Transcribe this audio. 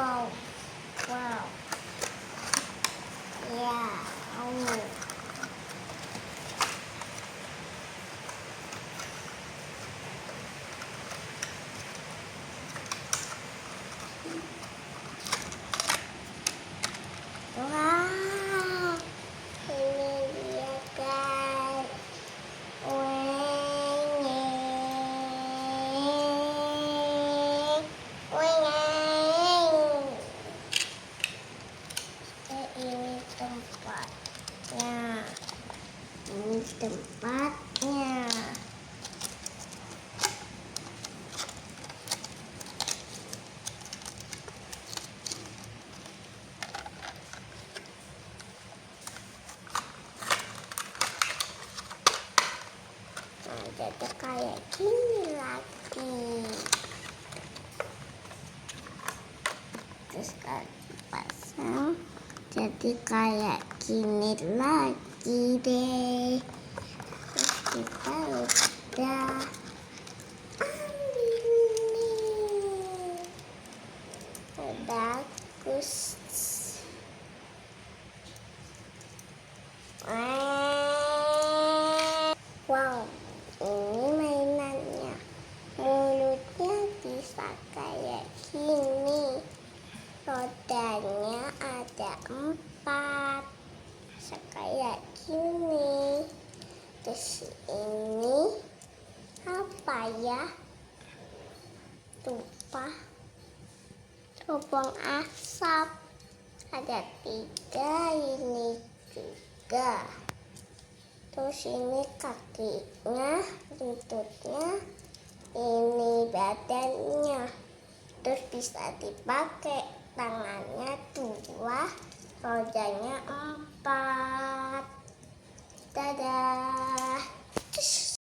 Wow. Wow. Ya. Oh. Wow. Ini dia guys. Ini tempatnya. Ini tempatnya. Nah, jadi kayak gini lagi. Terus kalau dipasang jadi kayak gini lagi deh. Terus kita udah ambil nih. Bagus. Wow, ini mainannya. Mulutnya bisa kayak gini. Rodanya ada 4. Bisa kayak gini. Terus ini apa ya? Lupa. Teropong asap. Ada 3 ini juga. Terus ini kakinya, lututnya, ini badannya. Terus bisa dipakai, tangannya 2, rodanya 4. Dadah.